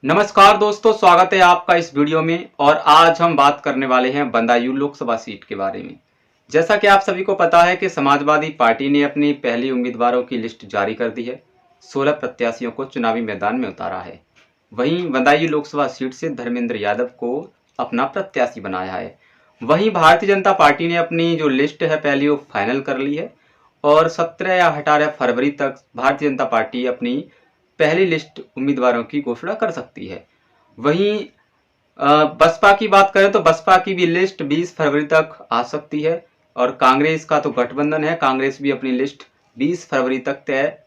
नमस्कार दोस्तों, स्वागत है आपका इस वीडियो में। और आज हम बात करने वाले हैं बदायूं लोकसभा सीट के बारे में। जैसा कि आप सभी को पता है कि समाजवादी पार्टी ने अपनी पहली उम्मीदवारों की लिस्ट जारी कर दी है। 16 प्रत्याशियों को चुनावी मैदान में उतारा है। वहीं बदायूं लोकसभा सीट से धर्मेंद्र यादव को अपना प्रत्याशी बनाया है। वहीं भारतीय जनता पार्टी ने अपनी जो लिस्ट है पहली वो फाइनल कर ली है और 17 या 18 फरवरी तक भारतीय जनता पार्टी अपनी पहली लिस्ट उम्मीदवारों की घोषणा कर सकती है। वहीं बसपा की बात करें तो बसपा की भी लिस्ट 20 फरवरी तक आ सकती है और कांग्रेस का तो गठबंधन है, कांग्रेस भी अपनी लिस्ट 20 फरवरी तक तय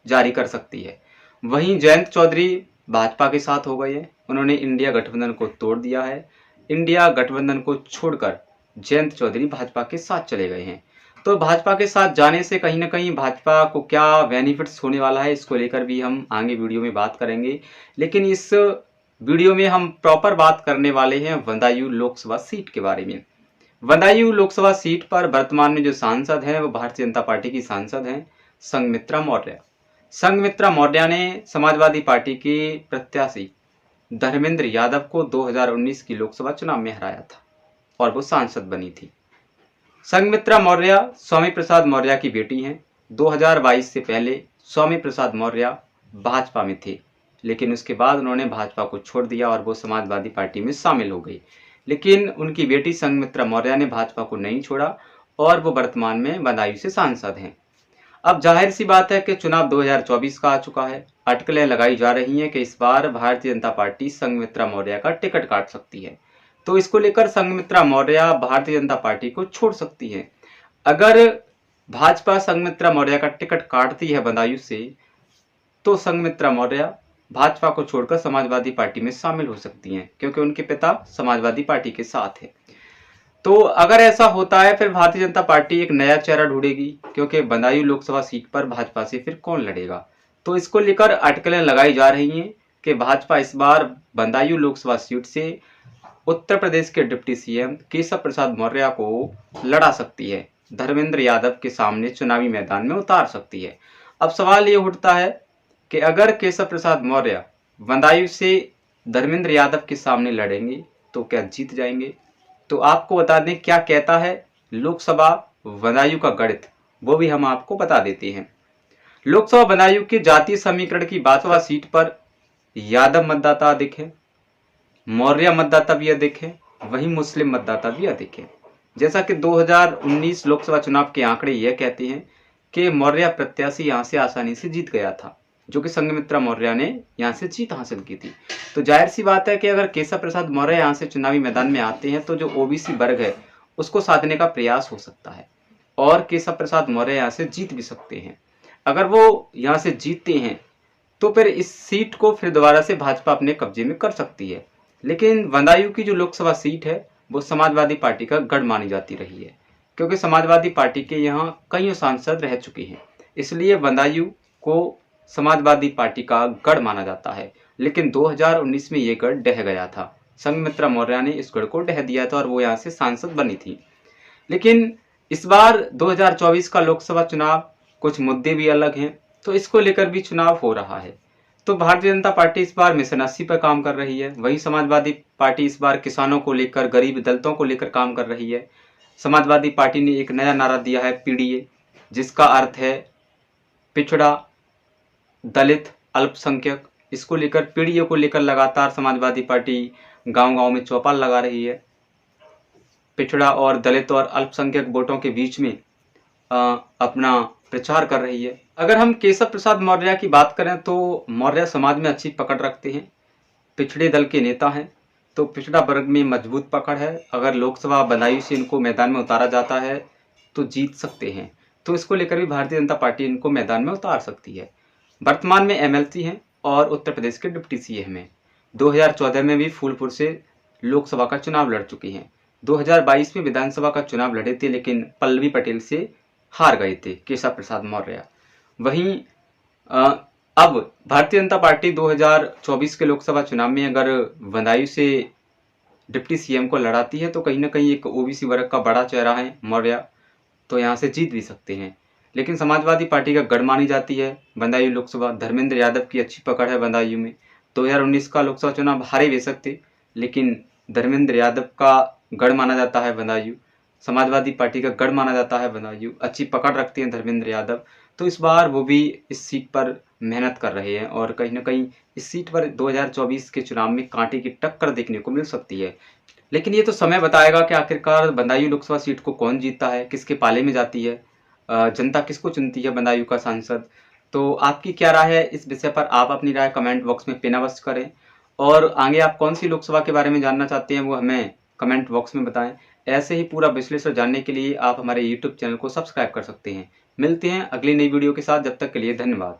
जारी कर सकती है। वहीं जयंत चौधरी भाजपा के साथ हो गए हैं, उन्होंने इंडिया गठबंधन को तोड़ दिया है। इंडिया गठबंधन को छोड़कर जयंत चौधरी भाजपा के साथ चले गए हैं। तो भाजपा के साथ जाने से कहीं ना कहीं भाजपा को क्या बेनिफिट्स होने वाला है, इसको लेकर भी हम आगे वीडियो में बात करेंगे। लेकिन इस वीडियो में हम प्रॉपर बात करने वाले हैं बदायूं लोकसभा सीट के बारे में। बदायूं लोकसभा सीट पर वर्तमान में जो सांसद हैं वो भारतीय जनता पार्टी की सांसद हैं संघमित्रा मौर्य। संघमित्रा मौर्य ने समाजवादी पार्टी के प्रत्याशी धर्मेंद्र यादव को 2019 की लोकसभा चुनाव में हराया था और वो सांसद बनी थी। संघमित्रा मौर्य स्वामी प्रसाद मौर्य की बेटी हैं। 2022 से पहले स्वामी प्रसाद मौर्य भाजपा में थे, लेकिन उसके बाद उन्होंने भाजपा को छोड़ दिया और वो समाजवादी पार्टी में शामिल हो गई। लेकिन उनकी बेटी संघमित्रा मौर्य ने भाजपा को नहीं छोड़ा और वो वर्तमान में बदायूं से सांसद हैं। अब जाहिर सी बात है कि चुनाव 2024 का आ चुका है। अटकलें लगाई जा रही हैं कि इस बार भारतीय जनता पार्टी संघमित्रा मौर्य का टिकट काट सकती है। तो इसको लेकर संघमित्रा मौर्य भारतीय जनता पार्टी को छोड़ सकती है। अगर भाजपा संघमित्रा मौर्य का टिकट काटती है बदायूं से, तो संघमित्रा मौर्य भाजपा को छोड़कर समाजवादी पार्टी में शामिल हो सकती हैं, क्योंकि उनके पिता समाजवादी पार्टी के साथ है। तो अगर ऐसा होता है फिर भारतीय जनता पार्टी एक नया चेहरा ढूंढेगी, क्योंकि बदायूं लोकसभा सीट पर भाजपा से फिर कौन लड़ेगा। तो इसको लेकर अटकलें लगाई जा रही हैं कि भाजपा इस बार बदायूं लोकसभा सीट से उत्तर प्रदेश के डिप्टी सीएम केशव प्रसाद मौर्य को लड़ा सकती है, धर्मेंद्र यादव के सामने चुनावी मैदान में उतार सकती है। अब सवाल ये उठता है कि अगर केशव प्रसाद मौर्य बदायूं से धर्मेंद्र यादव के सामने लड़ेंगे तो क्या जीत जाएंगे। तो आपको बता दें क्या कहता है लोकसभा बदायूं का गणित, वो भी हम आपको बता देते हैं। लोकसभा बदायूं के जातीय समीकरण की भाजपा सीट पर यादव मतदाता अधिक है, मौर्य मतदाता भी अधिक है, वहीं मुस्लिम मतदाता भी अधिक है। जैसा कि 2019 लोकसभा चुनाव के आंकड़े यह कहते हैं कि मौर्य प्रत्याशी यहां से आसानी से जीत गया था, जो कि संघमित्रा मौर्य ने यहां से जीत हासिल की थी। तो जाहिर सी बात है कि अगर केशव प्रसाद मौर्य यहां से चुनावी मैदान में आते हैं तो जो ओबीसी वर्ग है उसको साधने का प्रयास हो सकता है और केशव प्रसाद मौर्य यहां से जीत भी सकते हैं। अगर वो यहां से जीतते हैं तो फिर इस सीट को फिर दोबारा से भाजपा अपने कब्जे में कर सकती है। लेकिन बदायूं की जो लोकसभा सीट है वो समाजवादी पार्टी का गढ़ मानी जाती रही है, क्योंकि समाजवादी पार्टी के यहाँ कई सांसद रह चुके हैं, इसलिए बदायूं को समाजवादी पार्टी का गढ़ माना जाता है। लेकिन 2019 में ये गढ़ ढह गया था, संघमित्रा मौर्य ने इस गढ़ को ढह दिया था और वो यहाँ से सांसद बनी थी। लेकिन इस बार 2024 का लोकसभा चुनाव कुछ मुद्दे भी अलग हैं, तो इसको लेकर भी चुनाव हो रहा है। तो भारतीय जनता पार्टी इस बार मिशन 80 पर काम कर रही है, वहीं समाजवादी पार्टी इस बार किसानों को लेकर, गरीब दलितों को लेकर काम कर रही है। समाजवादी पार्टी ने एक नया नारा दिया है पीडीए, जिसका अर्थ है पिछड़ा, दलित, अल्पसंख्यक। इसको लेकर पीडीए को लेकर लगातार समाजवादी पार्टी गांव-गांव में चौपाल लगा रही है। पिछड़ा और दलित और अल्पसंख्यक वोटों के बीच में अपना प्रचार कर रही है। अगर हम केशव प्रसाद मौर्य की बात करें तो मौर्य समाज में अच्छी पकड़ रखते हैं, पिछड़े दल के नेता हैं, तो पिछड़ा वर्ग में मजबूत पकड़ है। अगर लोकसभा बदायूं से इनको मैदान में उतारा जाता है तो जीत सकते हैं। तो इसको लेकर भी भारतीय जनता पार्टी इनको मैदान में उतार सकती है। वर्तमान में एमएलसी हैं और उत्तर प्रदेश के डिप्टी सीएम हैं। 2014 में भी फूलपुर से लोकसभा का चुनाव लड़ चुके हैं। 2022 में विधानसभा का चुनाव लड़े थे, लेकिन पल्लवी पटेल से हार गए थे केशव प्रसाद मौर्य। वहीं अब भारतीय जनता पार्टी 2024 के लोकसभा चुनाव में अगर बदायूं से डिप्टी सीएम को लड़ाती है तो कहीं ना कहीं एक ओबीसी वर्ग का बड़ा चेहरा है मौर्य, तो यहाँ से जीत भी सकते हैं। लेकिन समाजवादी पार्टी का गढ़ मानी जाती है बदायूं लोकसभा, धर्मेंद्र यादव की अच्छी पकड़ है बदायूं में। 2019 का लोकसभा चुनाव हारे बेशक थे, लेकिन धर्मेंद्र यादव का गढ़ माना जाता है बदायूं, समाजवादी पार्टी का गढ़ माना जाता है बदायूं, अच्छी पकड़ रखते हैं धर्मेंद्र यादव। तो इस बार वो भी इस सीट पर मेहनत कर रहे हैं और कहीं ना कहीं इस सीट पर 2024 के चुनाव में कांटे की टक्कर देखने को मिल सकती है। लेकिन ये तो समय बताएगा कि आखिरकार बदायूं लोकसभा सीट को कौन जीतता है, किसके पाले में जाती है, जनता किसको चुनती है बदायूं का सांसद। तो आपकी क्या राय है इस विषय पर, आप अपनी राय कमेंट बॉक्स में पिन अवश्य करें और आगे आप कौन सी लोकसभा के बारे में जानना चाहते हैं वो हमें कमेंट बॉक्स में बताएं। ऐसे ही पूरा विश्लेषण जानने के लिए आप हमारे यूट्यूब चैनल को सब्सक्राइब कर सकते हैं। मिलते हैं अगली नई वीडियो के साथ, जब तक के लिए धन्यवाद।